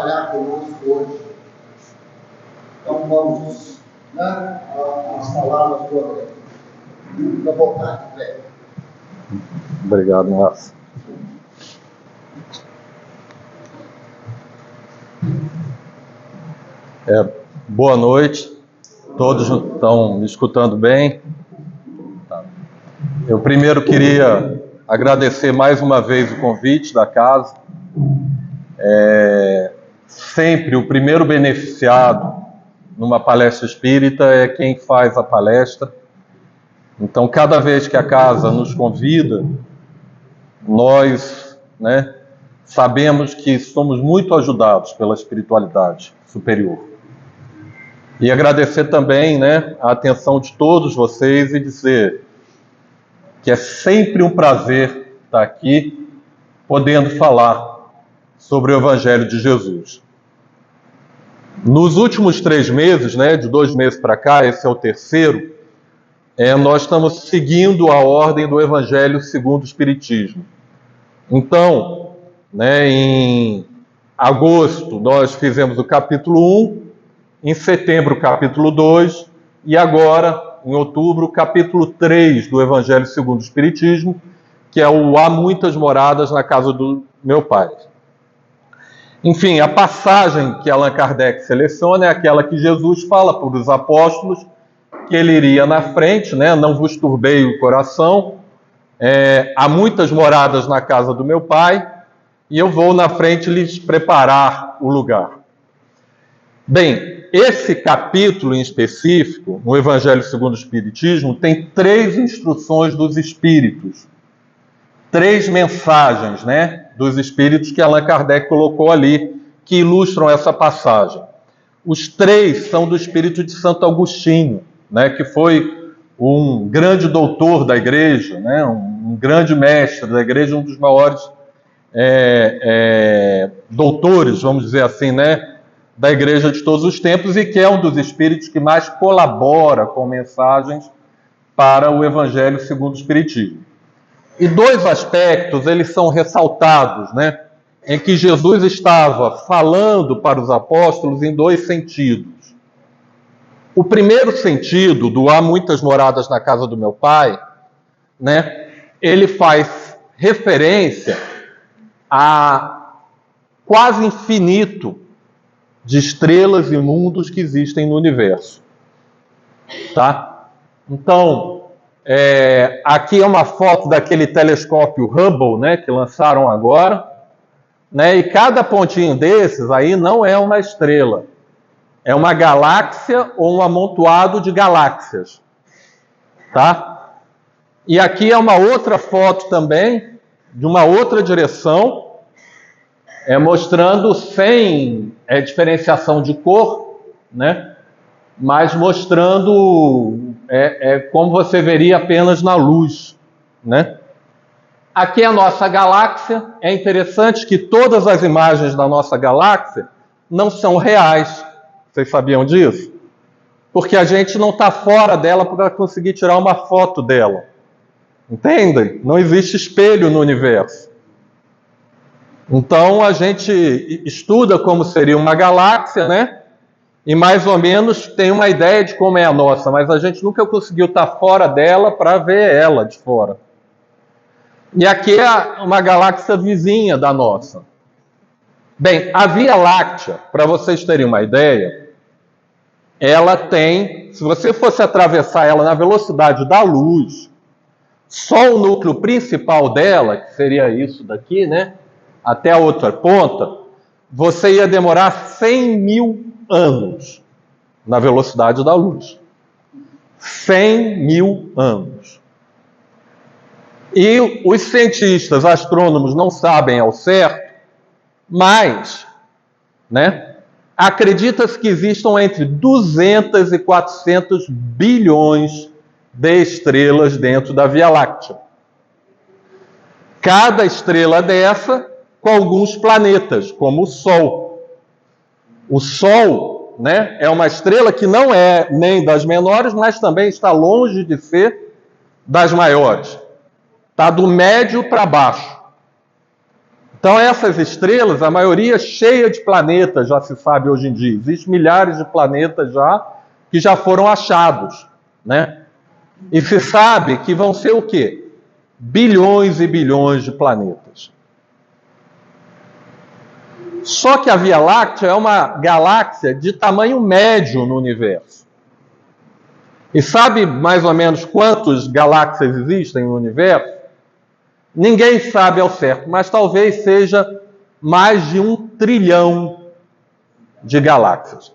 trabalhar conosco hoje. Então vamos, né, às palavras do André. Fica à vontade, André. Obrigado, Márcio. Boa noite. Todos estão me escutando bem? Eu primeiro queria agradecer mais uma vez o convite da casa. Sempre o primeiro beneficiado numa palestra espírita é quem faz a palestra. Então, cada vez que a casa nos convida, nós, sabemos que somos muito ajudados pela espiritualidade superior. E agradecer também, a atenção de todos vocês e dizer que é sempre um prazer estar aqui, podendo falar sobre o Evangelho de Jesus. Nos últimos 3 meses, de 2 meses para cá, esse é o terceiro, nós estamos seguindo a ordem do Evangelho segundo o Espiritismo. Então, em agosto nós fizemos o capítulo 1, em setembro o capítulo 2, e agora, em outubro, o capítulo 3 do Evangelho segundo o Espiritismo, que é o Há Muitas Moradas na Casa do Meu Pai. Enfim, a passagem que Allan Kardec seleciona é aquela que Jesus fala para os apóstolos, que ele iria na frente, não vos turbei o coração, há muitas moradas na casa do meu Pai, e eu vou na frente lhes preparar o lugar. Bem, esse capítulo em específico, no Evangelho segundo o Espiritismo, tem 3 instruções dos Espíritos. 3 mensagens, dos Espíritos que Allan Kardec colocou ali, que ilustram essa passagem. Os 3 são do Espírito de Santo Agostinho, que foi um grande doutor da Igreja, um grande mestre da Igreja, um dos maiores doutores, vamos dizer assim, da Igreja de todos os tempos, e que é um dos espíritos que mais colabora com mensagens para o Evangelho segundo o Espiritismo. E 2 aspectos, eles são ressaltados, em que Jesus estava falando para os apóstolos em 2 sentidos. O primeiro sentido, do há muitas moradas na casa do meu Pai, ele faz referência a quase infinito de estrelas e mundos que existem no universo. Tá? Então, aqui é uma foto daquele telescópio Hubble, que lançaram agora, e cada pontinho desses aí não é uma estrela, é uma galáxia ou um amontoado de galáxias. Tá? E aqui é uma outra foto também, de uma outra direção, mostrando sem diferenciação de cor, mas mostrando como você veria apenas na luz. Aqui é a nossa galáxia. É interessante que todas as imagens da nossa galáxia não são reais. Vocês sabiam disso? Porque a gente não está fora dela para conseguir tirar uma foto dela. Entendem? Não existe espelho no universo. Então, a gente estuda como seria uma galáxia, e mais ou menos tem uma ideia de como é a nossa, mas a gente nunca conseguiu estar fora dela para ver ela de fora. E aqui é uma galáxia vizinha da nossa. Bem, a Via Láctea, para vocês terem uma ideia, ela tem, se você fosse atravessar ela na velocidade da luz, só o núcleo principal dela, que seria isso daqui, até a outra ponta, você ia demorar 100 mil anos na velocidade da luz. 100 mil anos. E os cientistas, astrônomos, não sabem ao certo, mas, acredita-se que existam entre 200 e 400 bilhões de estrelas dentro da Via Láctea. Cada estrela dessa com alguns planetas, como o Sol. O Sol, é uma estrela que não é nem das menores, mas também está longe de ser das maiores. Está do médio para baixo. Então essas estrelas, a maioria cheia de planetas, já se sabe hoje em dia. Existem milhares de planetas que já foram achados, né? E se sabe que vão ser o quê? Bilhões e bilhões de planetas. Só que a Via Láctea é uma galáxia de tamanho médio no universo. E sabe mais ou menos quantas galáxias existem no universo? Ninguém sabe ao certo, mas talvez seja mais de 1 trilhão de galáxias.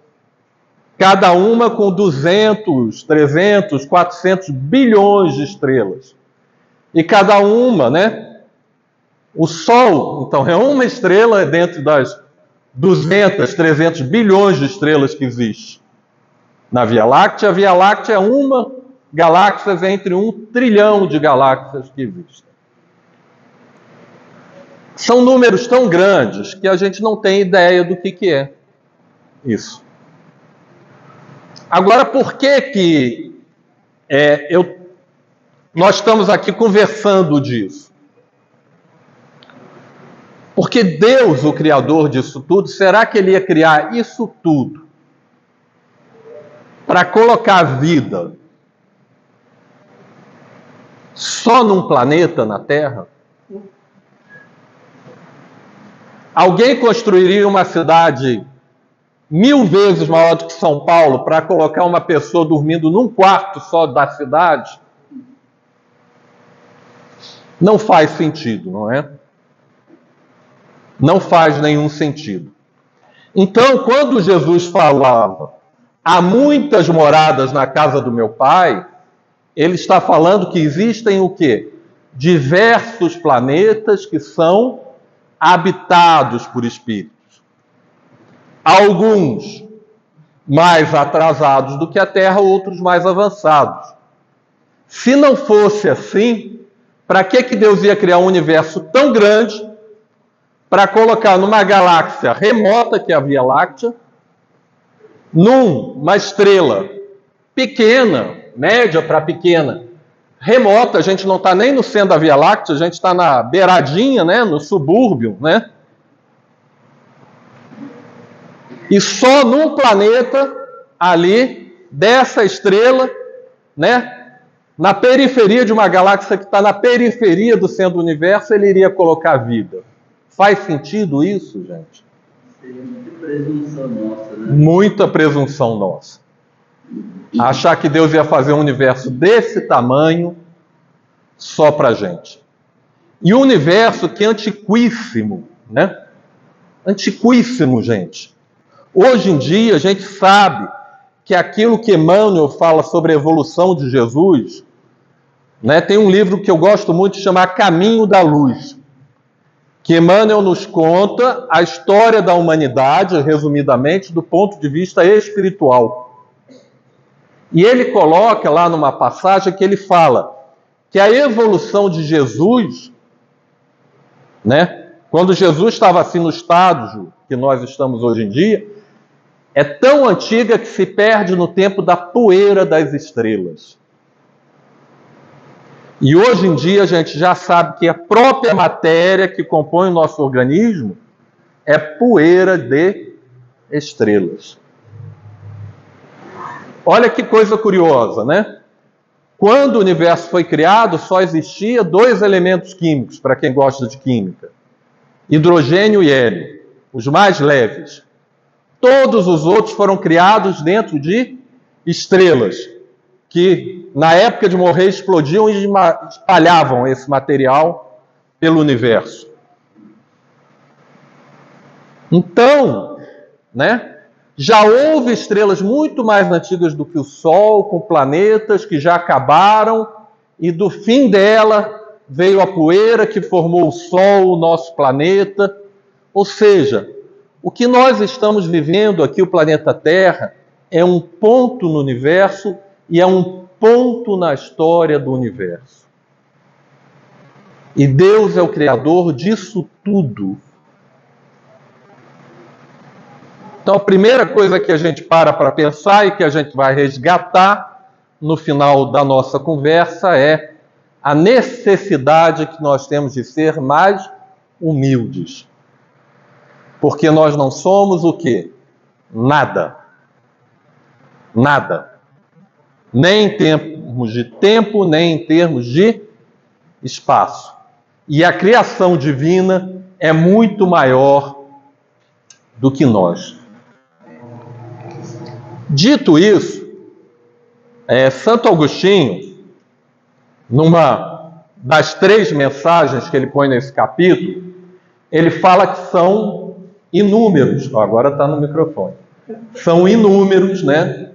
Cada uma com 200, 300, 400 bilhões de estrelas. E cada uma, né? O Sol, então, é uma estrela dentro das 200, 300 bilhões de estrelas que existem na Via Láctea. A Via Láctea é uma galáxia entre 1 trilhão de galáxias que existem. São números tão grandes que a gente não tem ideia do que é isso. Agora, por que nós estamos aqui conversando disso? Porque Deus, o Criador disso tudo, será que Ele ia criar isso tudo para colocar vida só num planeta na Terra? Alguém construiria uma cidade 1000 vezes maior do que São Paulo para colocar uma pessoa dormindo num quarto só da cidade? Não faz sentido, não é? Não faz nenhum sentido. Então, quando Jesus falava, há muitas moradas na casa do meu Pai, ele está falando que existem o quê? Diversos planetas que são habitados por espíritos. Alguns mais atrasados do que a Terra, outros mais avançados. Se não fosse assim, para que Deus ia criar um universo tão grande para colocar numa galáxia remota, que é a Via Láctea, numa estrela pequena, média para pequena, remota, a gente não está nem no centro da Via Láctea, a gente está na beiradinha, né, no subúrbio, né? E só num planeta ali, dessa estrela, né, na periferia de uma galáxia que está na periferia do centro do universo, ele iria colocar vida. Faz sentido isso, gente? Seria muita presunção nossa, né? Muita presunção nossa. Achar que Deus ia fazer um universo desse tamanho só pra gente. E um universo que é antiquíssimo, né? Antiquíssimo, gente. Hoje em dia a gente sabe que aquilo que Emmanuel fala sobre a evolução de Jesus, né? Tem um livro que eu gosto muito de chamar Caminho da Luz, que Emmanuel nos conta a história da humanidade, resumidamente, do ponto de vista espiritual. E ele coloca lá numa passagem que ele fala que a evolução de Jesus, né, quando Jesus estava assim no estágio que nós estamos hoje em dia, é tão antiga que se perde no tempo da poeira das estrelas. E hoje em dia a gente já sabe que a própria matéria que compõe o nosso organismo é poeira de estrelas. Olha que coisa curiosa, né? Quando o universo foi criado, só existia 2 elementos químicos, para quem gosta de química: hidrogênio e hélio, os mais leves. Todos os outros foram criados dentro de estrelas, que na época de morrer explodiam e espalhavam esse material pelo universo. Então, né, já houve estrelas muito mais antigas do que o Sol, com planetas que já acabaram, e do fim dela veio a poeira que formou o Sol, o nosso planeta. Ou seja, o que nós estamos vivendo aqui, o planeta Terra, é um ponto no universo e é um ponto na história do universo. E Deus é o Criador disso tudo. Então, a primeira coisa que a gente para pensar e que a gente vai resgatar no final da nossa conversa é a necessidade que nós temos de ser mais humildes. Porque nós não somos o quê? Nada. Nada. Nem em termos de tempo, nem em termos de espaço. E a criação divina é muito maior do que nós. Dito isso, Santo Agostinho, numa das 3 mensagens que ele põe nesse capítulo, ele fala que são inúmeros, agora está no microfone, são inúmeros, né,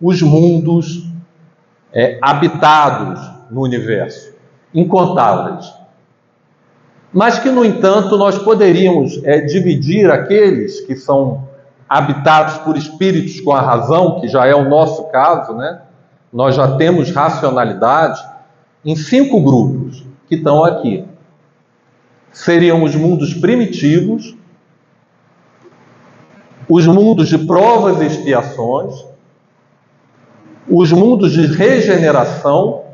os mundos habitados no universo, incontáveis. Mas que, no entanto, nós poderíamos dividir aqueles que são habitados por espíritos com a razão, que já é o nosso caso, né? Nós já temos racionalidade, em 5 grupos que estão aqui. Seriam os mundos primitivos, os mundos de provas e expiações, os mundos de regeneração,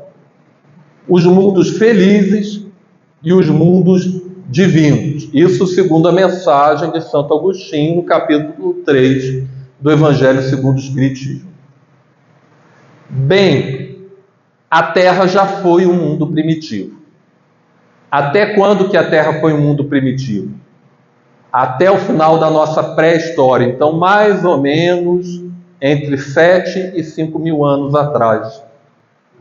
os mundos felizes e os mundos divinos. Isso segundo a mensagem de Santo Agostinho, no capítulo 3 do Evangelho segundo o Espiritismo. Bem, a Terra já foi um mundo primitivo. Até quando que a Terra foi um mundo primitivo? Até o final da nossa pré-história. Então, mais ou menos entre 7 e 5 mil anos atrás.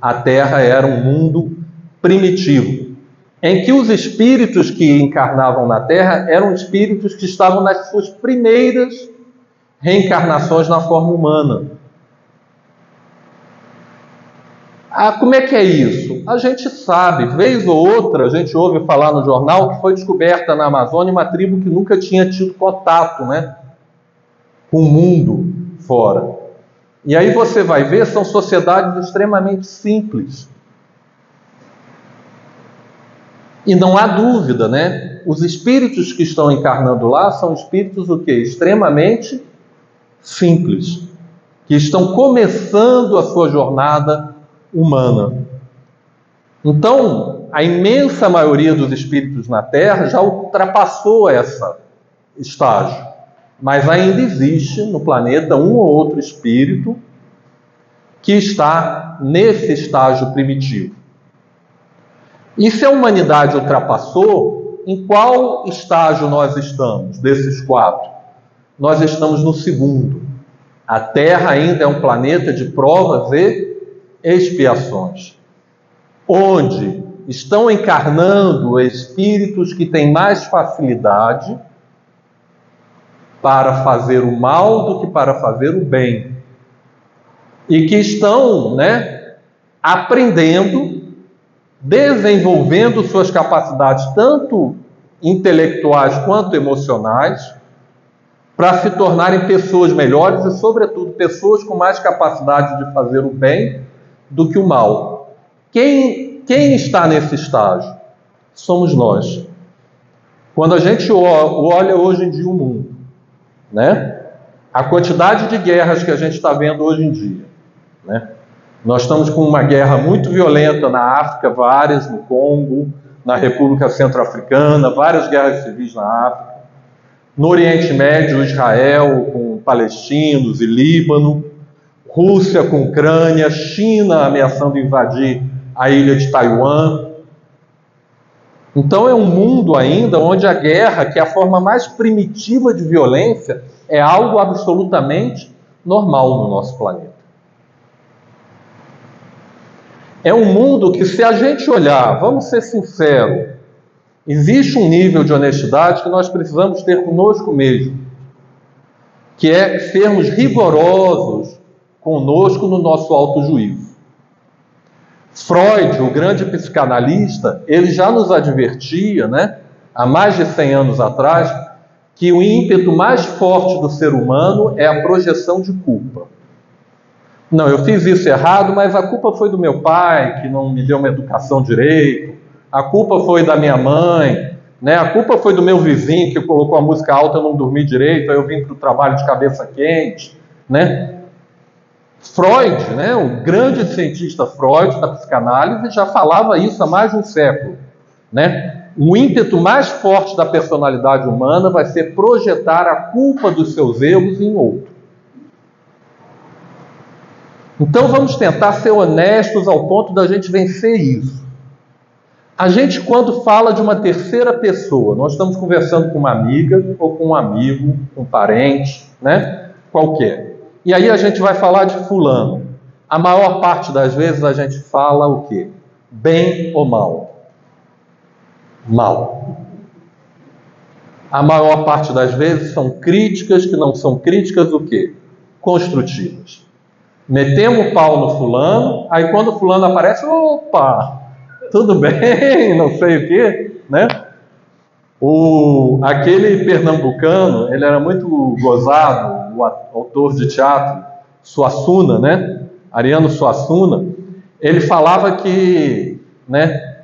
A Terra era um mundo primitivo, em que os espíritos que encarnavam na Terra eram espíritos que estavam nas suas primeiras reencarnações na forma humana. Como é que é isso? A gente sabe, vez ou outra, a gente ouve falar no jornal que foi descoberta na Amazônia uma tribo que nunca tinha tido contato, né, com o mundo fora. E aí você vai ver, são sociedades extremamente simples. E não há dúvida, né? Os espíritos que estão encarnando lá são espíritos o quê? Extremamente simples, que estão começando a sua jornada humana. Então, a imensa maioria dos espíritos na Terra já ultrapassou esse estágio, mas ainda existe no planeta um ou outro espírito que está nesse estágio primitivo. E se a humanidade ultrapassou, em qual estágio nós estamos desses 4? Nós estamos no segundo. A Terra ainda é um planeta de provas e expiações, onde estão encarnando espíritos que têm mais facilidade para fazer o mal do que para fazer o bem. E que estão, né, aprendendo, desenvolvendo suas capacidades, tanto intelectuais quanto emocionais, para se tornarem pessoas melhores e, sobretudo, pessoas com mais capacidade de fazer o bem do que o mal. Quem está nesse estágio? Somos nós. Quando a gente olha hoje em dia o mundo, né? A quantidade de guerras que a gente está vendo hoje em dia, né? Nós estamos com uma guerra muito violenta na África, várias no Congo, na República Centro-Africana, várias guerras civis na África. No Oriente Médio, Israel com palestinos e Líbano, Rússia com Ucrânia, China ameaçando invadir a ilha de Taiwan. Então é um mundo ainda onde a guerra, que é a forma mais primitiva de violência, é algo absolutamente normal no nosso planeta. É um mundo que, se a gente olhar, vamos ser sinceros, existe um nível de honestidade que nós precisamos ter conosco mesmo, que é sermos rigorosos conosco no nosso autojuízo. Freud, o grande psicanalista, ele já nos advertia, né, há mais de 100 anos atrás, que o ímpeto mais forte do ser humano é a projeção de culpa. Não, eu fiz isso errado, mas a culpa foi do meu pai, que não me deu uma educação direito. A culpa foi da minha mãe, né? A culpa foi do meu vizinho, que colocou a música alta, eu não dormi direito, aí eu vim para o trabalho de cabeça quente, né? Freud, né? O grande cientista Freud da psicanálise já falava isso há mais de um século, né? O ímpeto mais forte da personalidade humana vai ser projetar a culpa dos seus erros em outro. Então vamos tentar ser honestos ao ponto da gente vencer isso. A gente, quando fala de uma terceira pessoa, nós estamos conversando com uma amiga ou com um amigo, um parente, né? Qualquer. E aí a gente vai falar de fulano. A maior parte das vezes a gente fala o quê? Bem ou mal? Mal. A maior parte das vezes são críticas que não são críticas o quê? Construtivas. Metemos o pau no fulano, aí quando o fulano aparece, opa, tudo bem, não sei o quê, né? Aquele pernambucano, ele era muito gozado, o autor de teatro, Suassuna, né? Ariano Suassuna, ele falava que, né,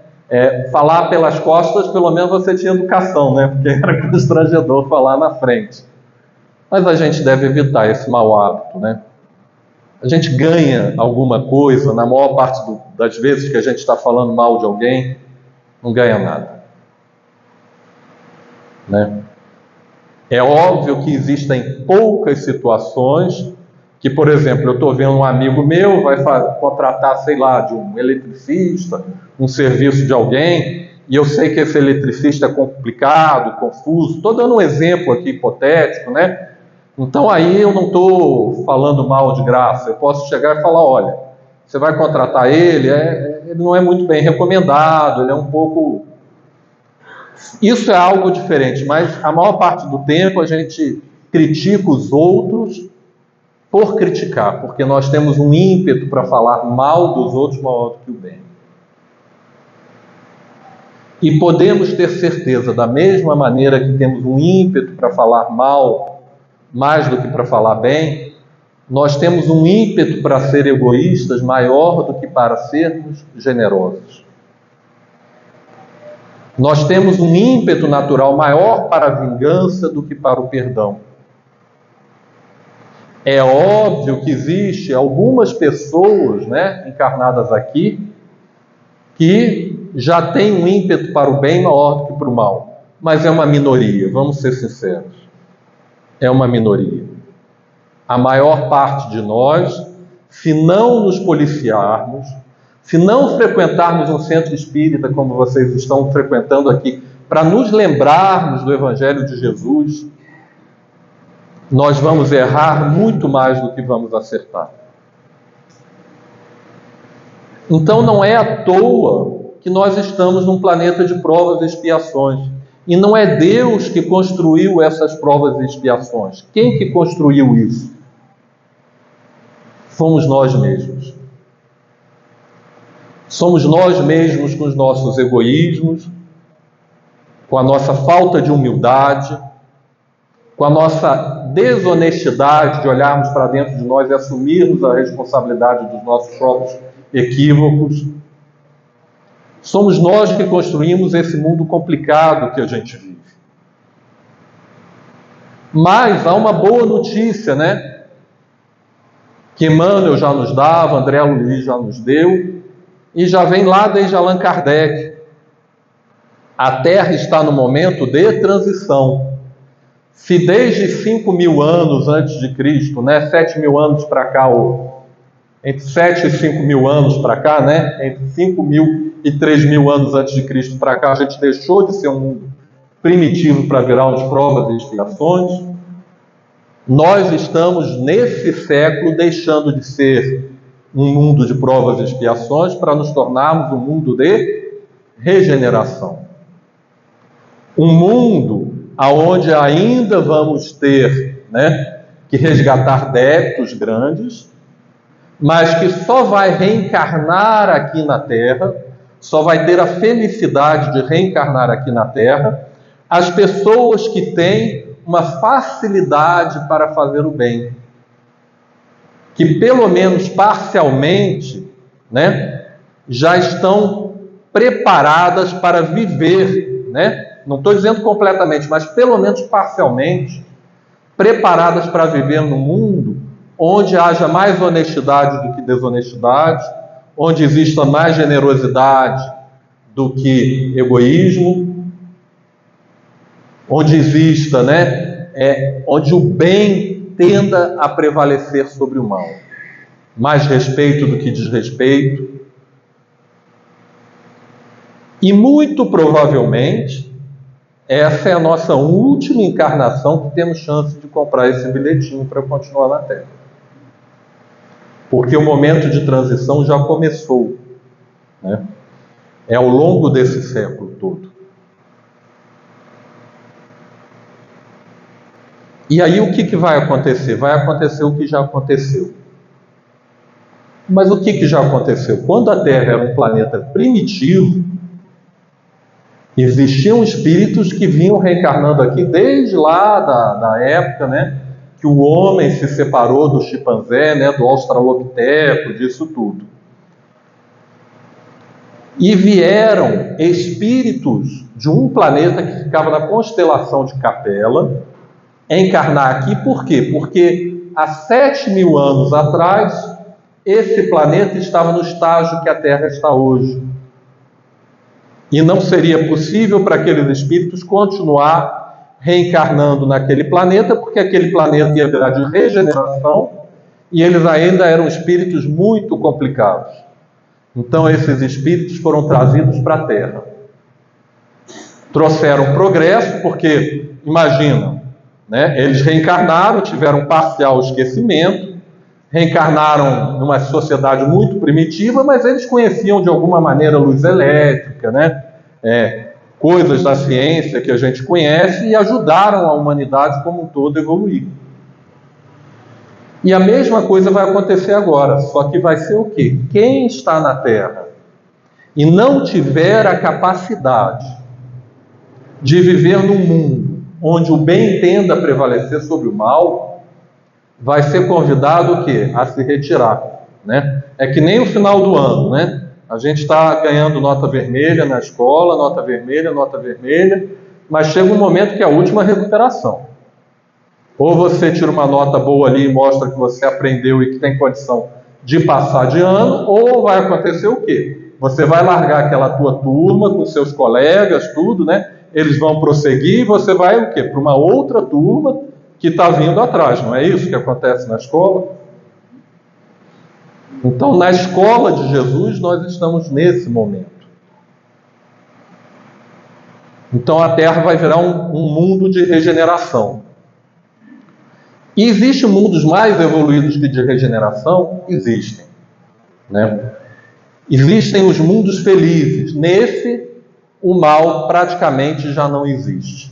falar pelas costas, pelo menos você tinha educação, né? Porque era constrangedor falar na frente. Mas a gente deve evitar esse mau hábito, né? A gente ganha alguma coisa, na maior parte das vezes que a gente está falando mal de alguém, não ganha nada. Né? É óbvio que existem poucas situações que, por exemplo, eu estou vendo um amigo meu, vai contratar, sei lá, de um eletricista, um serviço de alguém, e eu sei que esse eletricista é complicado, confuso, estou dando um exemplo aqui hipotético, né? Então aí eu não estou falando mal de graça, eu posso chegar e falar, olha, você vai contratar ele, ele não é muito bem recomendado, ele é um pouco... Isso é algo diferente, mas a maior parte do tempo a gente critica os outros por criticar, porque nós temos um ímpeto para falar mal dos outros maior do que o bem. E podemos ter certeza, da mesma maneira que temos um ímpeto para falar mal mais do que para falar bem, nós temos um ímpeto para ser egoístas maior do que para sermos generosos. Nós temos um ímpeto natural maior para a vingança do que para o perdão. É óbvio que existe algumas pessoas, né, encarnadas aqui, que já têm um ímpeto para o bem maior do que para o mal. Mas é uma minoria, vamos ser sinceros. É uma minoria. A maior parte de nós, se não nos policiarmos, se não frequentarmos um centro espírita como vocês estão frequentando aqui, para nos lembrarmos do Evangelho de Jesus, nós vamos errar muito mais do que vamos acertar. Então não é à toa que nós estamos num planeta de provas e expiações. E não é Deus que construiu essas provas e expiações. Quem que construiu isso? Fomos nós mesmos. Somos nós mesmos com os nossos egoísmos, com a nossa falta de humildade, com a nossa desonestidade de olharmos para dentro de nós e assumirmos a responsabilidade dos nossos próprios equívocos. Somos nós que construímos esse mundo complicado que a gente vive. Mas há uma boa notícia, né? Que Emmanuel já nos dava, André Luiz já nos deu, e já vem lá desde Allan Kardec. A Terra está no momento de transição. Se desde 5.000 anos antes de Cristo, né, 7.000 anos para cá, ou entre 7 e 5.000 anos para cá, né, entre 5.000 e 3.000 anos antes de Cristo para cá, a gente deixou de ser um mundo primitivo para virar umas provas e expiações. Nós estamos, nesse século, deixando de ser um mundo de provas e expiações para nos tornarmos um mundo de regeneração. Um mundo onde ainda vamos ter, né, que resgatar débitos grandes, mas que só vai reencarnar aqui na Terra, só vai ter a felicidade de reencarnar aqui na Terra as pessoas que têm uma facilidade para fazer o bem, que pelo menos parcialmente, né, já estão preparadas para viver, né? Não estou dizendo completamente, mas pelo menos parcialmente preparadas para viver num mundo onde haja mais honestidade do que desonestidade, onde exista mais generosidade do que egoísmo, onde exista, né, onde o bem tenda a prevalecer sobre o mal. Mais respeito do que desrespeito. E muito provavelmente, essa é a nossa última encarnação que temos chance de comprar esse bilhetinho para continuar na Terra. Porque o momento de transição já começou, né? É ao longo desse século todo. E aí o que vai acontecer? Vai acontecer o que já aconteceu. Mas o que já aconteceu? Quando a Terra era um planeta primitivo, existiam espíritos que vinham reencarnando aqui desde lá da época, né, que o homem se separou do chimpanzé, né, do australopiteco, disso tudo. E vieram espíritos de um planeta que ficava na constelação de Capela encarnar aqui. Por quê? Porque há 7.000 anos atrás esse planeta estava no estágio que a Terra está hoje. E não seria possível para aqueles espíritos continuar reencarnando naquele planeta, porque aquele planeta ia virar de regeneração e eles ainda eram espíritos muito complicados. Então esses espíritos foram trazidos para a Terra. Trouxeram progresso, porque, imagina, né, eles reencarnaram, tiveram um parcial esquecimento, reencarnaram numa sociedade muito primitiva, mas eles conheciam de alguma maneira luz elétrica, né? Coisas da ciência que a gente conhece, e ajudaram a humanidade como um todo a evoluir. E a mesma coisa vai acontecer agora, só que vai ser o quê? Quem está na Terra e não tiver a capacidade de viver num mundo onde o bem tenda a prevalecer sobre o mal, vai ser convidado o quê? A se retirar, né? É que nem o final do ano, né? A gente está ganhando nota vermelha na escola, nota vermelha, mas chega um momento que é a última recuperação. Ou você tira uma nota boa ali e mostra que você aprendeu e que tem condição de passar de ano, ou vai acontecer o quê? Você vai largar aquela tua turma com seus colegas, tudo, né? Eles vão prosseguir e você vai o quê? Para uma outra turma que está vindo atrás. Não é isso que acontece na escola? Então, na escola de Jesus, nós estamos nesse momento. Então, a Terra vai virar um mundo de regeneração. E existem mundos mais evoluídos que de regeneração? Existem, né? Existem os mundos felizes. Nesse, o mal praticamente já não existe.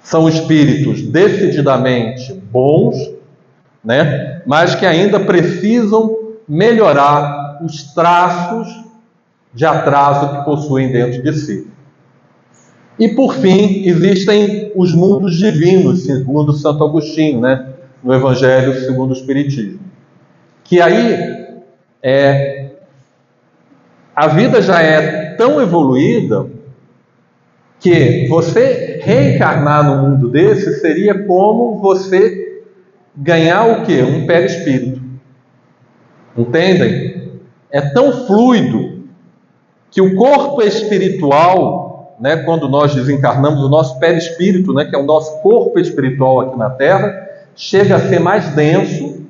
São espíritos decididamente bons, né? Mas que ainda precisam melhorar os traços de atraso que possuem dentro de si. E por fim, existem os mundos divinos, segundo Santo Agostinho, né? No Evangelho segundo o Espiritismo. Que aí a vida já é tão evoluída que você reencarnar no mundo desse seria como você ganhar o quê? Um perispírito. Entendem? É tão fluido que o corpo espiritual, né, quando nós desencarnamos, o nosso perispírito, né, que é o nosso corpo espiritual aqui na Terra, chega a ser mais denso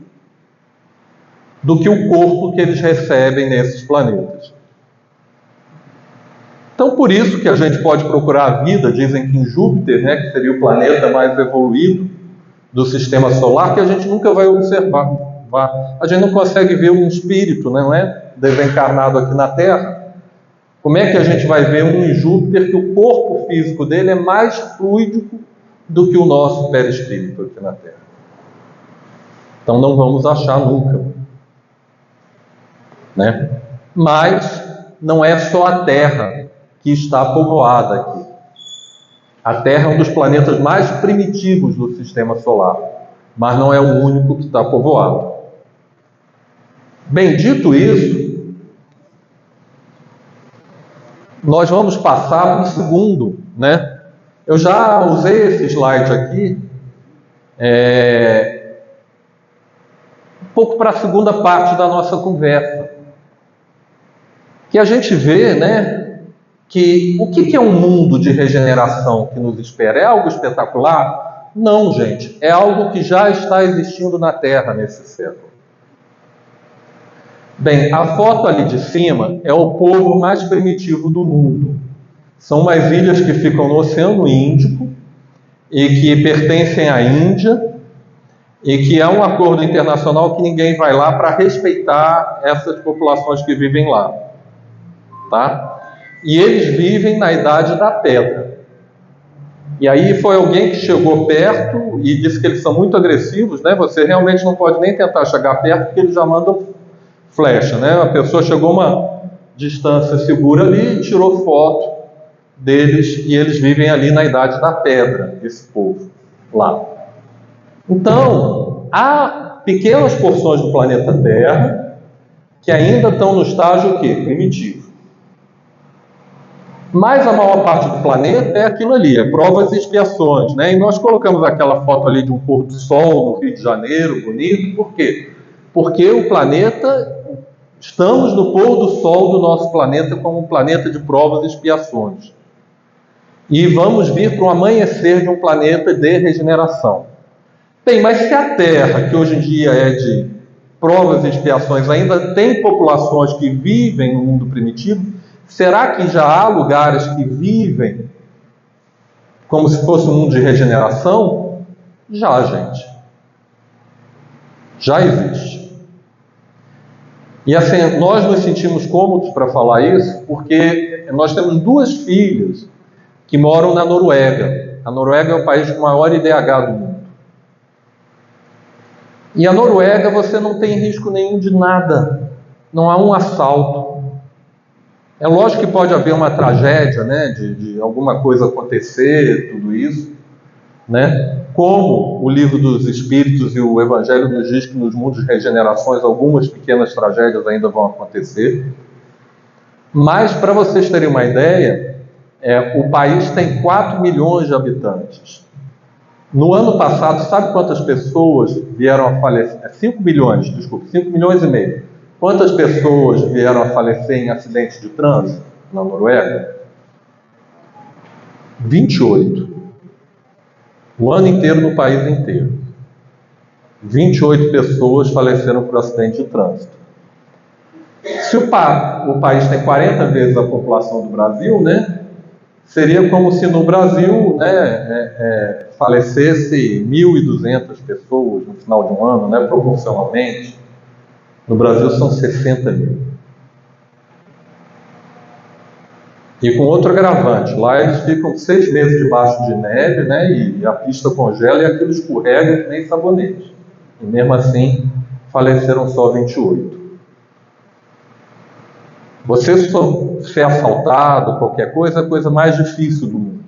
do que o corpo que eles recebem nesses planetas. Então, por isso que a gente pode procurar a vida, dizem que em Júpiter, né, que seria o planeta mais evoluído do sistema solar, que a gente nunca vai observar. A gente não consegue ver um espírito, né, não é? Desencarnado aqui na Terra. Como é que a gente vai ver um em Júpiter que o corpo físico dele é mais fluidico do que o nosso perispírito aqui na Terra? Então não vamos achar nunca, né? Mas não é só a Terra que está povoada aqui. A Terra é um dos planetas mais primitivos do sistema solar, mas não é o único que está povoado. Bem, dito isso, nós vamos passar para o segundo, né? Eu já usei esse slide aqui, um pouco para a segunda parte da nossa conversa, que a gente vê, né, que o que é um mundo de regeneração que nos espera? É algo espetacular? Não, gente. É algo que já está existindo na Terra nesse século. Bem, a foto ali de cima é o povo mais primitivo do mundo. São umas ilhas que ficam no Oceano Índico e que pertencem à Índia e que há um acordo internacional que ninguém vai lá para respeitar essas populações que vivem lá. Tá? E eles vivem na Idade da Pedra. E aí foi alguém que chegou perto e disse que eles são muito agressivos, né? Você realmente não pode nem tentar chegar perto porque eles já mandam flecha, né? A pessoa chegou a uma distância segura ali e tirou foto deles, e eles vivem ali na Idade da Pedra, esse povo lá. Então, há pequenas porções do planeta Terra que ainda estão no estágio o quê? Primitivo. Mas a maior parte do planeta é aquilo ali, é provas e expiações, né? E nós colocamos aquela foto ali de um pôr do sol no Rio de Janeiro, bonito. Por quê? Porque o planeta, estamos no pôr do sol do nosso planeta como um planeta de provas e expiações. E vamos vir para o amanhecer de um planeta de regeneração. Bem, mas se a Terra, que hoje em dia é de provas e expiações, ainda tem populações que vivem no mundo primitivo, será que já há lugares que vivem como se fosse um mundo de regeneração? Já, gente. Já existe. E assim, nós nos sentimos cômodos para falar isso, porque nós temos 2 filhas que moram na Noruega. A Noruega é o país com maior IDH do mundo. E a Noruega você não tem risco nenhum de nada. Não há um assalto. É lógico que pode haver uma tragédia, né, de alguma coisa acontecer, tudo isso, né? Como o Livro dos Espíritos e o Evangelho nos diz que nos mundos de regenerações algumas pequenas tragédias ainda vão acontecer. Mas, para vocês terem uma ideia, o país tem 4 milhões de habitantes. No ano passado, sabe quantas pessoas vieram a falecer? 5 milhões e meio. Quantas pessoas vieram a falecer em acidentes de trânsito na Noruega? 28. O ano inteiro no país inteiro. 28 pessoas faleceram por acidente de trânsito. Se o país tem 40 vezes a população do Brasil, né? Seria como se no Brasil, né, falecesse 1.200 pessoas no final de um ano, né, proporcionalmente. No Brasil são 60 mil. E com outro agravante, lá eles ficam 6 meses debaixo de neve, né, e a pista congela e aquilo escorrega que nem sabonete. E mesmo assim, faleceram só 28. Você ser assaltado, qualquer coisa, é a coisa mais difícil do mundo.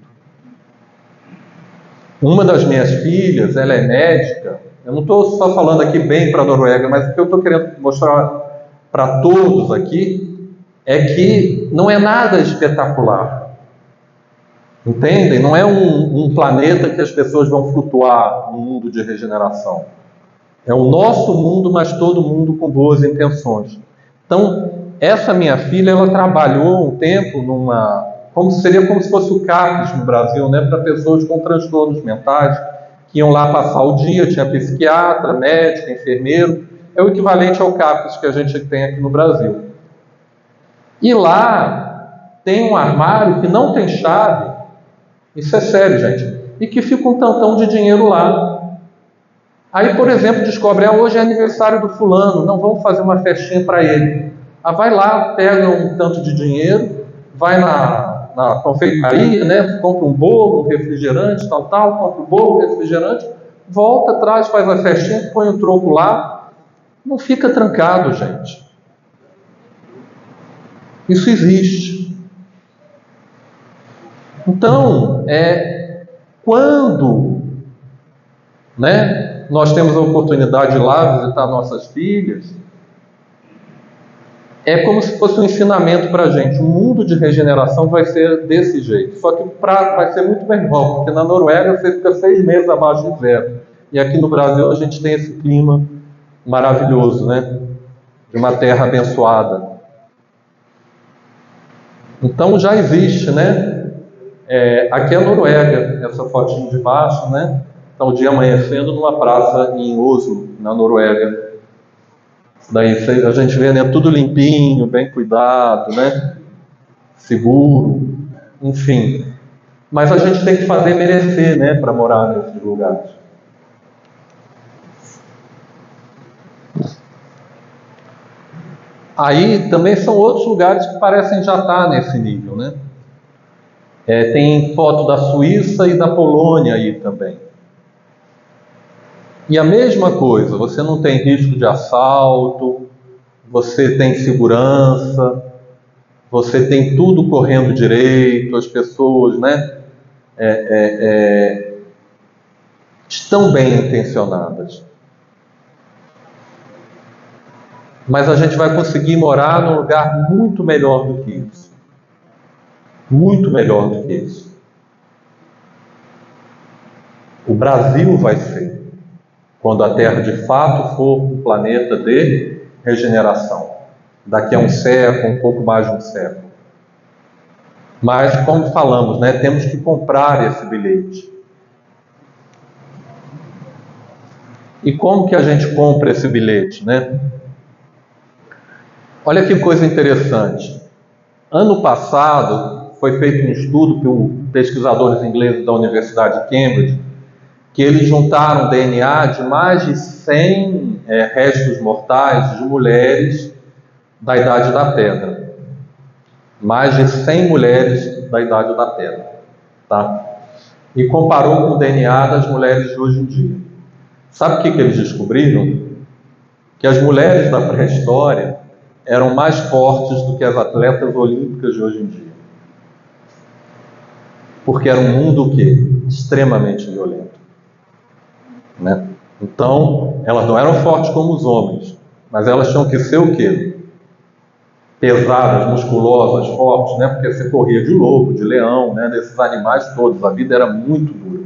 Uma das minhas filhas, ela é médica. Eu não estou só falando aqui bem para a Noruega, mas o que eu estou querendo mostrar para todos aqui é que não é nada espetacular. Entendem? Não é um planeta que as pessoas vão flutuar no mundo de regeneração. É o nosso mundo, mas todo mundo com boas intenções. Então, essa minha filha, ela trabalhou um tempo seria como se fosse o CAPES no Brasil, né, para pessoas com transtornos mentais, que iam lá passar o dia, tinha psiquiatra, médico, enfermeiro, é o equivalente ao CAPES que a gente tem aqui no Brasil. E lá tem um armário que não tem chave, isso é sério, gente, e que fica um tantão de dinheiro lá. Aí, por exemplo, descobre, hoje é aniversário do fulano, não, vamos fazer uma festinha para ele. Vai lá, pega um tanto de dinheiro, vai na confeitaria, né, compra um bolo, um refrigerante, compra o bolo, refrigerante, volta atrás, faz a festinha, põe o troco lá, não fica trancado, gente. Isso existe. Então, quando, né, nós temos a oportunidade de ir lá visitar nossas filhas, é como se fosse um ensinamento para a gente. O mundo de regeneração vai ser desse jeito. Só que vai ser muito melhor, porque na Noruega você fica 6 meses abaixo de zero. E aqui no Brasil a gente tem esse clima maravilhoso, né? De uma terra abençoada. Então já existe, né? Aqui é a Noruega, essa fotinho de baixo, né? Então o dia amanhecendo numa praça em Oslo, na Noruega. Daí a gente vê, né, tudo limpinho, bem cuidado, né? Seguro, enfim. Mas a gente tem que fazer merecer, né, para morar nesses lugares. Aí também são outros lugares que parecem já estar nesse nível, né? Tem foto da Suíça e da Polônia aí também. E a mesma coisa, você não tem risco de assalto, você tem segurança, você tem tudo correndo direito, as pessoas, né, estão bem intencionadas. Mas a gente vai conseguir morar num lugar muito melhor do que isso. Muito melhor do que isso. O Brasil vai ser, quando a Terra de fato for um planeta de regeneração. Daqui a um século, um pouco mais de um século. Mas, como falamos, né, temos que comprar esse bilhete. E como que a gente compra esse bilhete, né? Olha que coisa interessante. Ano passado foi feito um estudo por pesquisadores ingleses da Universidade de Cambridge, que eles juntaram DNA de mais de 100 restos mortais de mulheres da Idade da Pedra. Mais de 100 mulheres da Idade da Pedra. Tá? E comparou com o DNA das mulheres de hoje em dia. Sabe o que eles descobriram? Que as mulheres da pré-história eram mais fortes do que as atletas olímpicas de hoje em dia. Porque era um mundo o quê? Extremamente violento. Né? Então, elas não eram fortes como os homens, mas elas tinham que ser o quê? Pesadas, musculosas, fortes, né? Porque você corria de lobo, de leão, né? Desses animais todos, a vida era muito dura.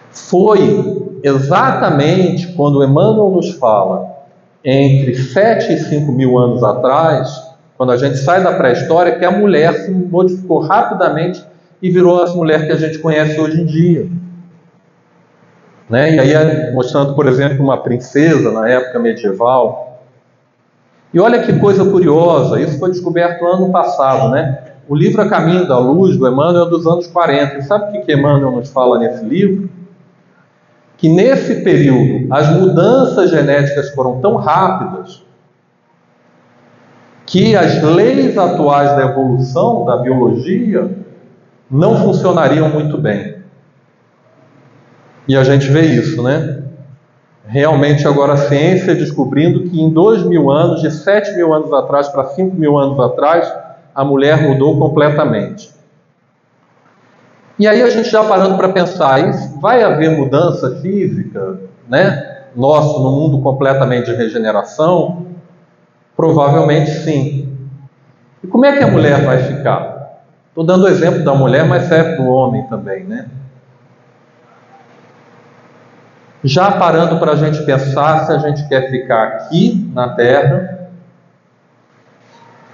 Foi exatamente quando Emmanuel nos fala entre 7 e 5 mil anos atrás, quando a gente sai da pré-história, que a mulher se modificou rapidamente e virou a mulher que a gente conhece hoje em dia. Né? E aí, mostrando, por exemplo, uma princesa na época medieval. E olha que coisa curiosa, isso foi descoberto ano passado, né? O livro A Caminho da Luz, do Emmanuel, é dos anos 40. E sabe o que Emmanuel nos fala nesse livro? Que nesse período as mudanças genéticas foram tão rápidas que as leis atuais da evolução, da biologia, não funcionariam muito bem. E a gente vê isso, né? Realmente agora a ciência descobrindo que em 2.000 anos, de 7 mil anos atrás para 5 mil anos atrás, a mulher mudou completamente. E aí a gente já parando para pensar, vai haver mudança física, né? Nosso, no mundo completamente de regeneração? Provavelmente sim. E como é que a mulher vai ficar? Estou dando o exemplo da mulher, mas serve do homem também, né? Já parando para a gente pensar se a gente quer ficar aqui na Terra,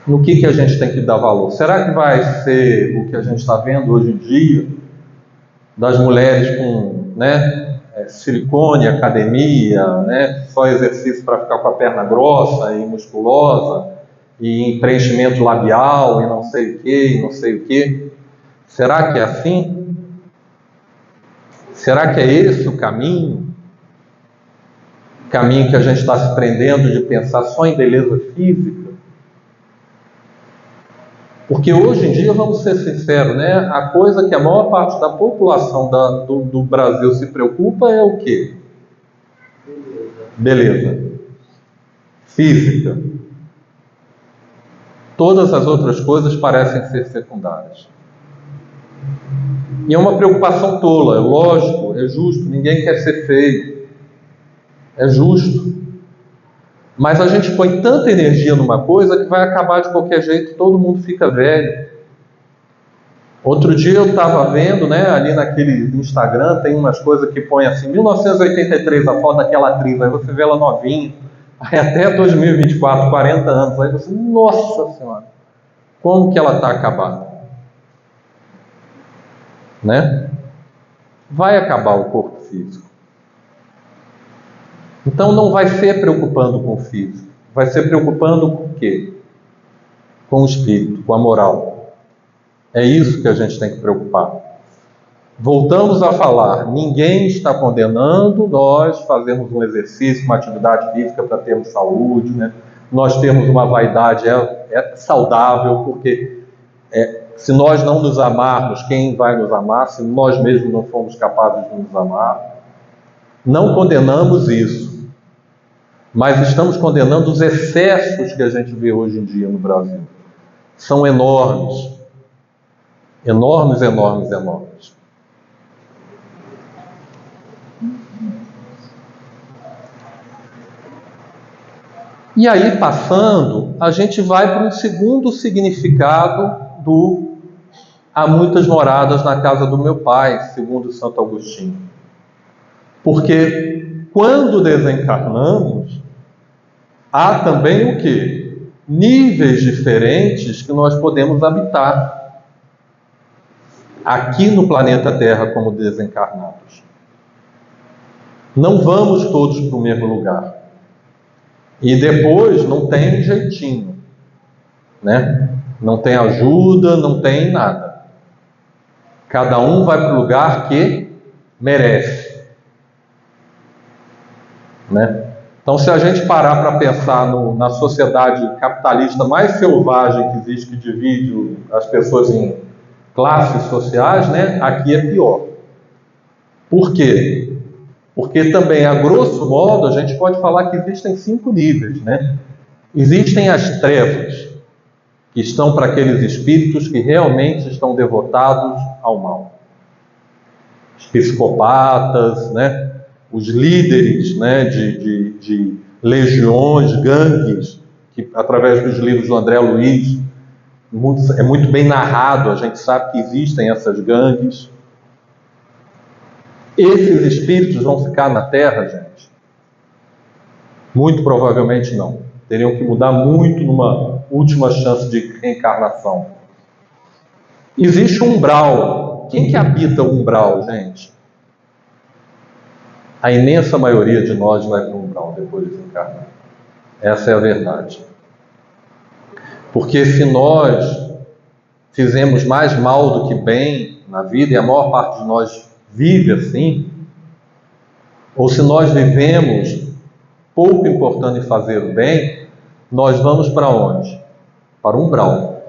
no que a gente tem que dar valor? Será que vai ser o que a gente está vendo hoje em dia, das mulheres com, né, silicone, academia, né, só exercício para ficar com a perna grossa e musculosa, e preenchimento labial, e não sei o que, e não sei o que? Será que é assim? Será que é esse o caminho? O caminho que a gente está se prendendo de pensar só em beleza física? Porque hoje em dia, vamos ser sinceros, né? A coisa que a maior parte da população do Brasil se preocupa é o quê? Beleza. Física. Todas as outras coisas parecem ser secundárias. E é uma preocupação tola, é lógico, é justo, ninguém quer ser feio. É justo. Mas a gente põe tanta energia numa coisa que vai acabar de qualquer jeito, todo mundo fica velho. Outro dia eu estava vendo, né, ali naquele Instagram, tem umas coisas que põe assim, 1983, a foto daquela atriz, aí você vê ela novinha, aí até 2024, 40 anos, aí você, nossa senhora, como que ela está acabada? Né? Vai acabar o corpo físico. Então não vai ser preocupando com o físico, vai ser preocupando com o quê? Com o espírito, com a moral. É isso que a gente tem que preocupar. Voltamos a falar, ninguém está condenando nós fazermos um exercício, uma atividade física para termos saúde, né? Nós temos uma vaidade saudável, porque se nós não nos amarmos, quem vai nos amar? Se nós mesmos não formos capazes de nos amar, não condenamos isso, mas estamos condenando os excessos que a gente vê hoje em dia no Brasil. São enormes, enormes, enormes, enormes. E aí, passando, a gente vai para um segundo significado do há muitas moradas na casa do meu pai, segundo Santo Agostinho. Porque quando desencarnamos, há também o quê? Níveis diferentes que nós podemos habitar aqui no planeta Terra como desencarnados. Não vamos todos para o mesmo lugar. E depois não tem jeitinho, né? Não tem ajuda, não tem nada. Cada um vai para o lugar que merece, né? Então, se a gente parar para pensar na sociedade capitalista mais selvagem que existe, que divide as pessoas em classes sociais, né? Aqui é pior. Por quê? Porque também, a grosso modo, a gente pode falar que existem 5 níveis, né? Existem as trevas, que estão para aqueles espíritos que realmente estão devotados ao mal. Os psicopatas, né? Os líderes, né? de legiões, gangues, que através dos livros do André Luiz, é muito bem narrado, a gente sabe que existem essas gangues. Esses espíritos vão ficar na Terra, gente? Muito provavelmente não. Teriam que mudar muito numa última chance de reencarnação. Existe um umbral. Quem que habita o umbral, gente? A imensa maioria de nós vai para o umbral depois de desencarnar. Essa é a verdade. Porque se nós fizemos mais mal do que bem na vida, e a maior parte de nós vive assim, ou se nós vivemos pouco importando em fazer o bem, nós vamos para onde? Para o umbral.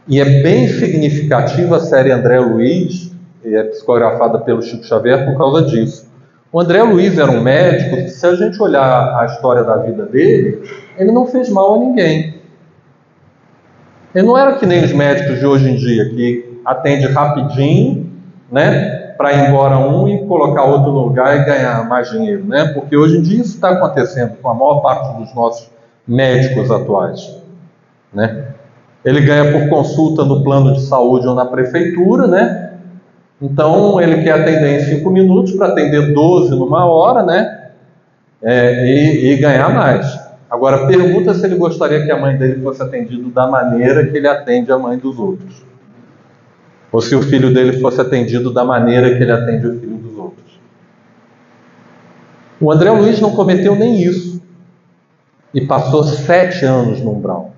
E é bem significativa a série André Luiz, e é psicografada pelo Chico Xavier por causa disso. O André Luiz era um médico que, se a gente olhar a história da vida dele, ele não fez mal a ninguém. Ele não era que nem os médicos de hoje em dia, que atende rapidinho, né? Para ir embora um e colocar outro no lugar e ganhar mais dinheiro, né? Porque hoje em dia isso está acontecendo com a maior parte dos nossos médicos atuais, né? Ele ganha por consulta no plano de saúde ou na prefeitura, né? Então ele quer atender em 5 minutos para atender 12 numa hora, né? E ganhar mais. Agora pergunta se ele gostaria que a mãe dele fosse atendida da maneira que ele atende a mãe dos outros. Ou se o filho dele fosse atendido da maneira que ele atende o filho dos outros. O André Luiz não cometeu nem isso. E passou 7 anos no umbral.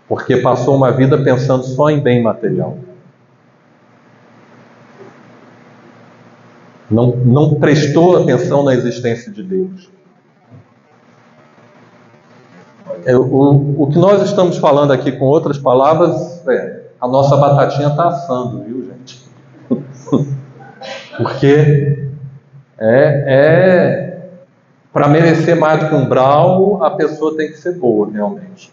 Porque passou uma vida pensando só em bem material. Não prestou atenção na existência de Deus. O que nós estamos falando aqui, com outras palavras, a nossa batatinha está assando, viu, gente? Porque para merecer mais do que um umbral, a pessoa tem que ser boa, realmente.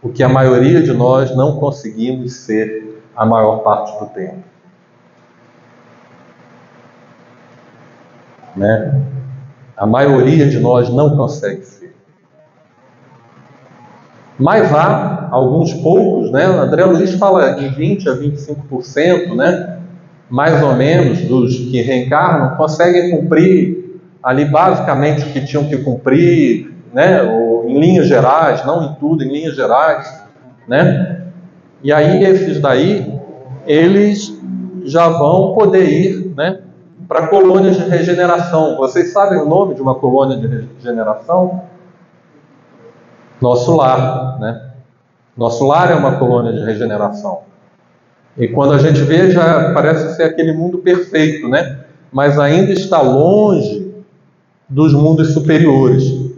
O que a maioria de nós não conseguimos ser a maior parte do tempo. Né? A maioria de nós não consegue ser. Mas há alguns poucos, né? André Luiz fala em 20 a 25%, né? Mais ou menos, dos que reencarnam, conseguem cumprir ali basicamente o que tinham que cumprir, né? Ou, em linhas gerais, não em tudo, em linhas gerais, né? E aí esses daí, eles já vão poder ir, né, para colônias de regeneração. Vocês sabem o nome de uma colônia de regeneração? Nosso Lar, né? Nosso Lar é uma colônia de regeneração. E quando a gente vê, já parece ser aquele mundo perfeito, né? Mas ainda está longe dos mundos superiores.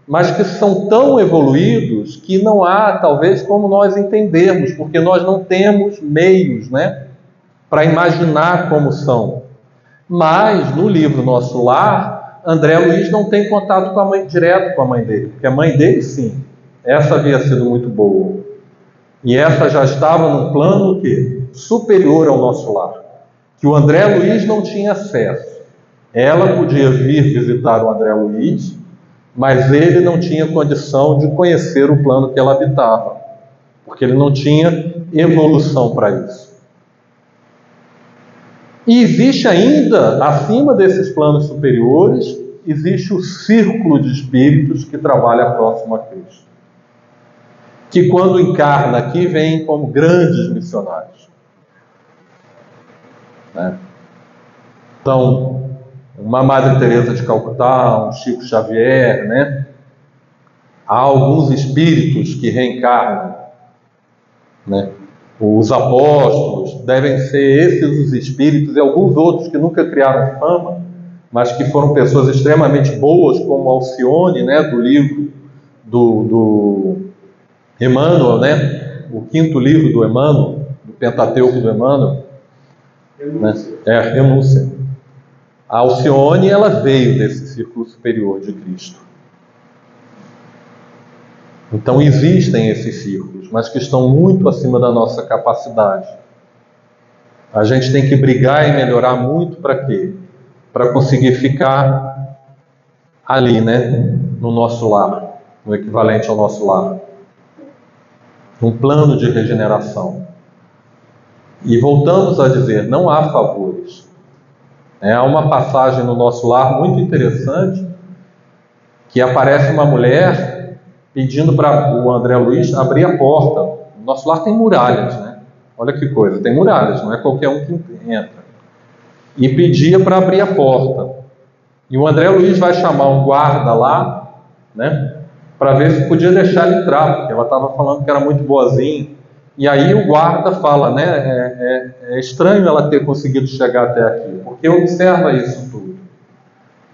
Mas que são tão evoluídos que não há, talvez, como nós entendermos, porque nós não temos meios, né, para imaginar como são. Mas, no livro Nosso Lar, André Luiz não tem contato com a mãe, direto com a mãe dele, porque a mãe dele, sim, essa havia sido muito boa. E essa já estava num plano o quê? Superior ao Nosso Lar, que o André Luiz não tinha acesso. Ela podia vir visitar o André Luiz, mas ele não tinha condição de conhecer o plano que ela habitava, porque ele não tinha evolução para isso. E existe ainda, acima desses planos superiores, existe o círculo de espíritos que trabalha próximo a Cristo, que quando encarna aqui, vem como grandes missionários, né? Então, uma Madre Teresa de Calcutá, um Chico Xavier, né? Há alguns espíritos que reencarnam, né? Os apóstolos devem ser esses os espíritos e alguns outros que nunca criaram fama, mas que foram pessoas extremamente boas, como Alcione, né? Do livro do Emmanuel, né? O 5º livro do Emmanuel, do Pentateuco do Emmanuel, né? Renúncia. A Alcione, ela veio desse círculo superior de Cristo. Então existem esses círculos, mas que estão muito acima da nossa capacidade. A gente tem que brigar e melhorar muito para quê? Para conseguir ficar ali, né? No nosso lar, no equivalente ao nosso lar. Um plano de regeneração. E voltamos a dizer, não há favores. Há uma passagem no Nosso Lar muito interessante, que aparece uma mulher pedindo para o André Luiz abrir a porta. O Nosso Lar tem muralhas, né? Olha que coisa, tem muralhas, não é qualquer um que entra. E pedia para abrir a porta. E o André Luiz vai chamar um guarda lá, né, para ver se podia deixar ele entrar, porque ela estava falando que era muito boazinha. E aí o guarda fala, né, é estranho ela ter conseguido chegar até aqui, porque observa isso tudo.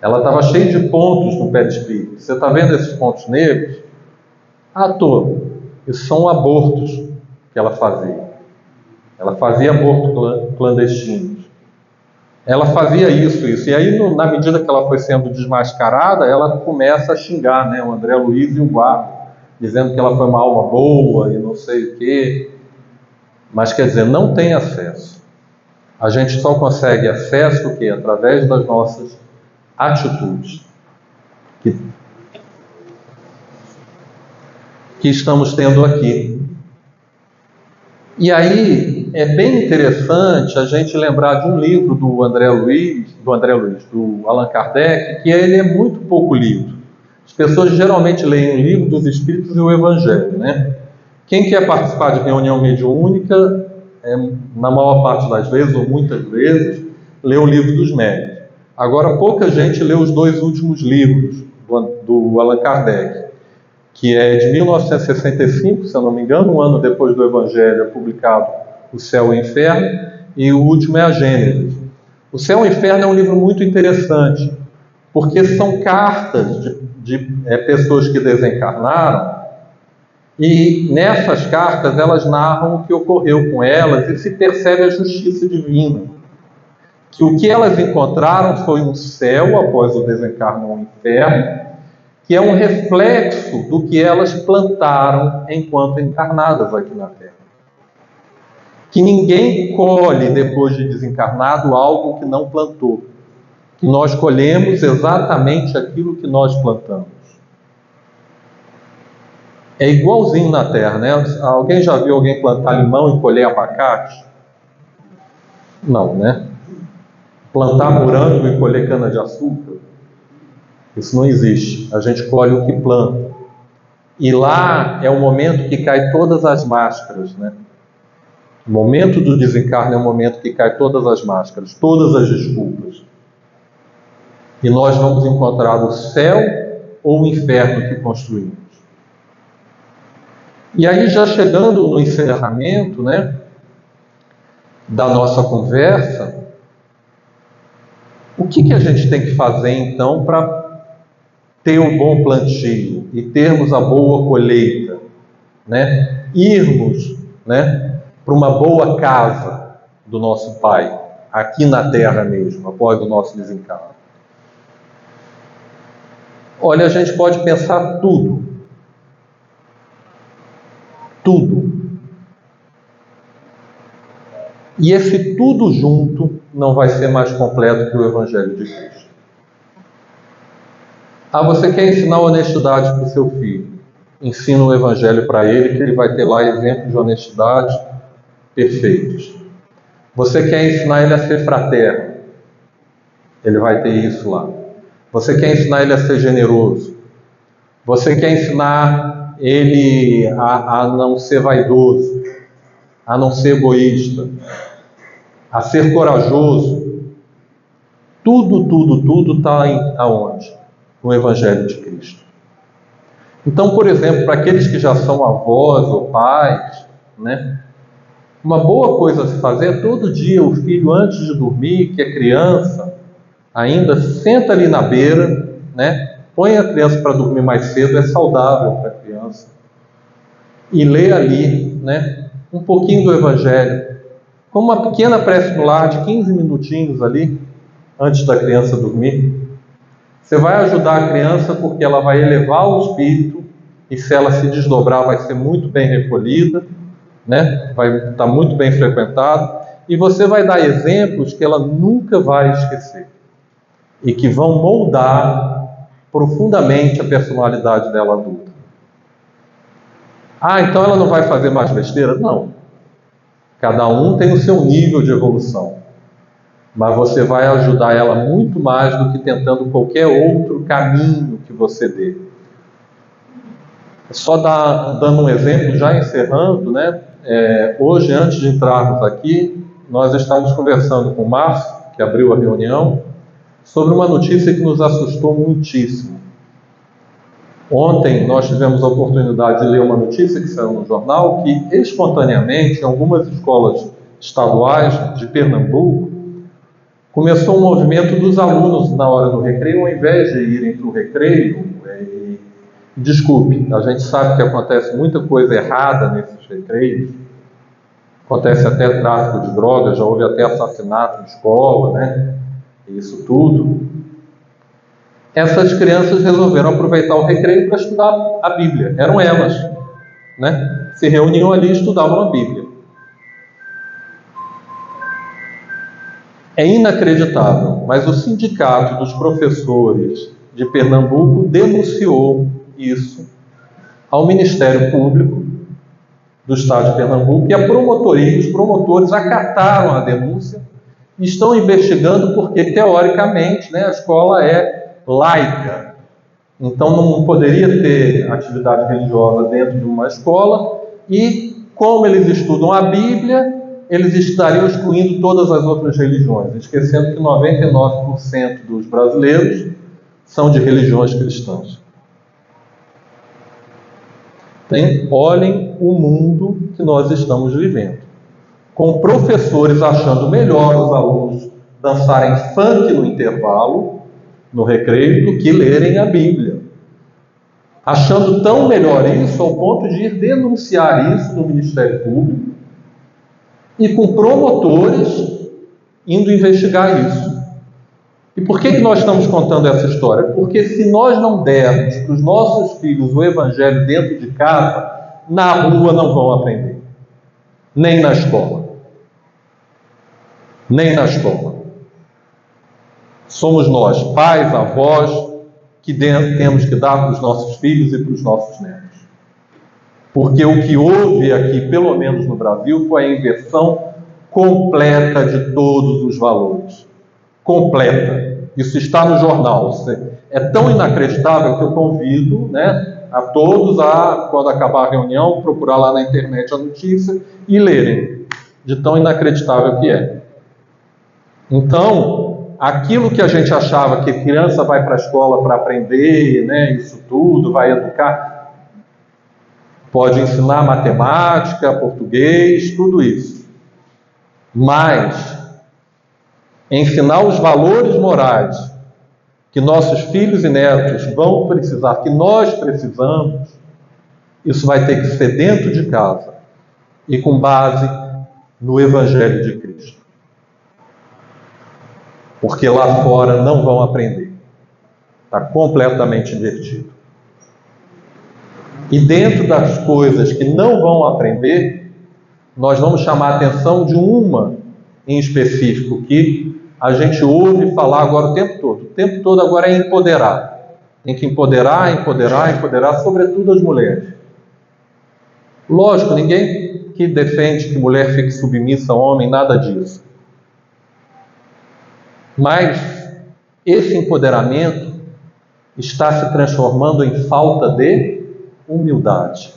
Ela estava cheia de pontos no perispírito. Você está vendo esses pontos negros? Isso são abortos que ela fazia. Ela fazia abortos clandestinos. Ela fazia isso. E aí, na medida que ela foi sendo desmascarada, ela começa a xingar, né, o André Luiz e o guarda, dizendo que ela foi uma alma boa e não sei o quê. Mas, quer dizer, não tem acesso. A gente só consegue acesso o quê? Através das nossas atitudes que estamos tendo aqui. E aí é bem interessante a gente lembrar de um livro do Allan Kardec, que ele é muito pouco lido. As pessoas geralmente leem o Livro dos Espíritos e o Evangelho, né? Quem quer participar de reunião mediúnica, na maior parte das vezes, ou muitas vezes, lê o Livro dos Médiuns. Agora, pouca gente lê os 2 últimos livros do Allan Kardec, que é de 1965, se eu não me engano, um ano depois do Evangelho é publicado O Céu e o Inferno, e o último é a Gênesis. O Céu e o Inferno é um livro muito interessante, porque são cartas de pessoas que desencarnaram, e nessas cartas elas narram o que ocorreu com elas e se percebe a justiça divina. Que o que elas encontraram foi um céu após o desencarno, um inferno, que é um reflexo do que elas plantaram enquanto encarnadas aqui na Terra. Que ninguém colhe, depois de desencarnado, algo que não plantou. Que nós colhemos exatamente aquilo que nós plantamos. É igualzinho na Terra, né? Alguém já viu alguém plantar limão e colher abacate? Não, né? Plantar morango e colher cana-de-açúcar? Isso não existe. A gente colhe o que planta. E lá é o momento que cai todas as máscaras, né? O momento do desencarne é o momento que cai todas as máscaras, todas as desculpas. E nós vamos encontrar o céu ou o inferno que construímos. E aí, já chegando no encerramento, né, da nossa conversa, o que a gente tem que fazer então para ter um bom plantio e termos a boa colheita, né? Irmos, né, para uma boa casa do nosso Pai, aqui na Terra mesmo, após o nosso desencarne. Olha, a gente pode pensar tudo. Tudo. E esse tudo junto não vai ser mais completo que o Evangelho de Cristo. Ah, você quer ensinar honestidade para o seu filho? Ensina o Evangelho para ele, que ele vai ter lá exemplos de honestidade perfeitos. Você quer ensinar ele a ser fraterno? Ele vai ter isso lá. Você quer ensinar ele a ser generoso? Você quer ensinar ele a não ser vaidoso, a não ser egoísta, a ser corajoso? Tudo está aonde? No Evangelho de Cristo. Então, por exemplo, para aqueles que já são avós ou pais, né, uma boa coisa a se fazer é todo dia o filho, antes de dormir, que é criança, ainda senta ali na beira, né, põe a criança para dormir mais cedo, é saudável para a criança, e lê ali, né, um pouquinho do Evangelho, com uma pequena prece no lar de 15 minutinhos ali, antes da criança dormir. Você vai ajudar a criança porque ela vai elevar o espírito, e se ela se desdobrar vai ser muito bem recolhida, né? Vai estar muito bem frequentada, e você vai dar exemplos que ela nunca vai esquecer e que vão moldar profundamente a personalidade dela adulta. Ah, então ela não vai fazer mais besteira? Não. Cada um tem o seu nível de evolução, mas você vai ajudar ela muito mais do que tentando qualquer outro caminho que você dê. Só dando um exemplo, já encerrando, né? Hoje, antes de entrarmos aqui, nós estávamos conversando com o Márcio, que abriu a reunião, sobre uma notícia que nos assustou muitíssimo. Ontem nós tivemos a oportunidade de ler uma notícia que saiu no jornal, que espontaneamente, em algumas escolas estaduais de Pernambuco, começou um movimento dos alunos na hora do recreio, ao invés de irem para o recreio. Desculpe, a gente sabe que acontece muita coisa errada nesses recreios, acontece até tráfico de drogas, já houve até assassinato em escola, né? Isso tudo. Essas crianças resolveram aproveitar o recreio para estudar a Bíblia. Eram elas, né? Se reuniam ali e estudavam a Bíblia. É inacreditável, mas o Sindicato dos Professores de Pernambuco denunciou isso ao Ministério Público do Estado de Pernambuco, e a promotoria, os promotores acataram a denúncia e estão investigando porque, teoricamente, né, a escola é laica. Então não poderia ter atividade religiosa dentro de uma escola, e como eles estudam a Bíblia, eles estariam excluindo todas as outras religiões, esquecendo que 99% dos brasileiros são de religiões cristãs. Olhem o mundo que nós estamos vivendo, com professores achando melhor os alunos dançarem funk no intervalo, no recreio, do que lerem a Bíblia. Achando tão melhor isso ao ponto de ir denunciar isso no Ministério Público, e com promotores indo investigar isso. E por que nós estamos contando essa história? Porque se nós não dermos para os nossos filhos o Evangelho dentro de casa, na rua não vão aprender. Nem na escola. Nem na escola. Somos nós, pais, avós, que temos que dar para os nossos filhos e para os nossos netos. Porque o que houve aqui, pelo menos no Brasil, foi a inversão completa de todos os valores. Completa. Isso está no jornal. É tão inacreditável que eu convido, né, a todos a, quando acabar a reunião, procurar lá na internet a notícia e lerem. de tão inacreditável que é. Então, aquilo que a gente achava que a criança vai para a escola para aprender, né, isso tudo, vai educar, pode ensinar matemática, português, tudo isso. Mas ensinar os valores morais que nossos filhos e netos vão precisar, que nós precisamos, isso vai ter que ser dentro de casa e com base no Evangelho de Cristo. Porque lá fora não vão aprender. Está completamente invertido. E dentro das coisas que não vão aprender, nós vamos chamar a atenção de uma em específico, que a gente ouve falar agora o tempo todo. O tempo todo agora é empoderar. Tem que empoderar, sobretudo as mulheres. Lógico, ninguém que defende que mulher fique submissa ao homem, nada disso. Mas esse empoderamento está se transformando em falta de humildade.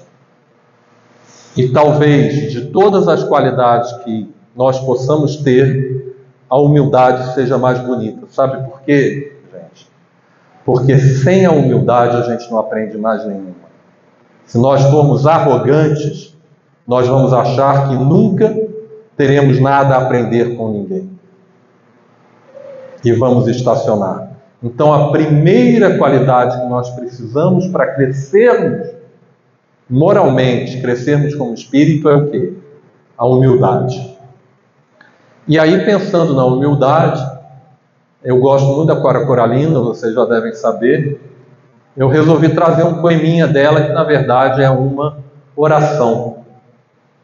E talvez de todas as qualidades que nós possamos ter, a humildade seja mais bonita. Sabe por quê, gente? Porque sem a humildade a gente não aprende mais nenhuma. Se nós formos arrogantes, nós vamos achar que nunca teremos nada a aprender com ninguém. E vamos estacionar. Então, a primeira qualidade que nós precisamos para crescermos moralmente, crescermos como espírito, é o quê? A humildade. E aí, pensando na humildade, eu gosto muito da Cora Coralina, vocês já devem saber, eu resolvi trazer um poeminha dela, que na verdade é uma oração.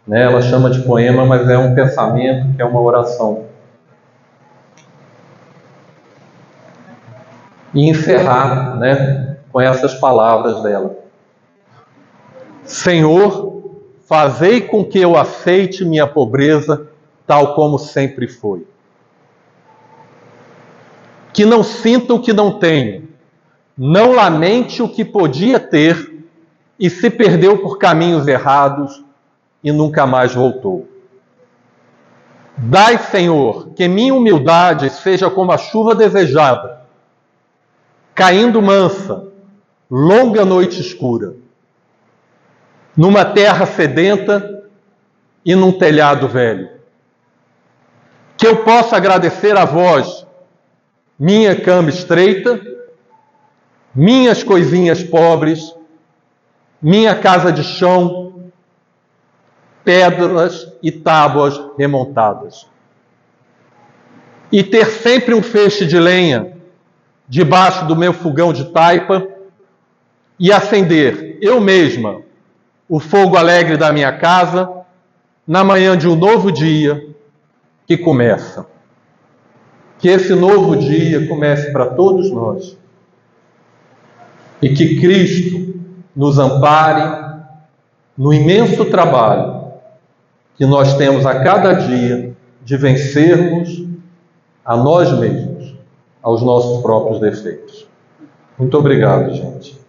Né? Ela chama de poema, mas é um pensamento, que é uma oração. E encerrar, né, com essas palavras dela. Senhor, fazei com que eu aceite minha pobreza tal como sempre foi. Que não sinta o que não tenho, não lamente o que podia ter e se perdeu por caminhos errados e nunca mais voltou. Dai, Senhor, que minha humildade seja como a chuva desejada, caindo mansa, longa noite escura, numa terra sedenta e num telhado velho. Que eu possa agradecer a vós, minha cama estreita, minhas coisinhas pobres, minha casa de chão, pedras e tábuas remontadas. E ter sempre um feixe de lenha debaixo do meu fogão de taipa e acender, eu mesma, o fogo alegre da minha casa, na manhã de um novo dia que começa. Que esse novo dia comece para todos nós. E que Cristo nos ampare no imenso trabalho que nós temos a cada dia de vencermos a nós mesmos, aos nossos próprios defeitos. Muito obrigado, gente.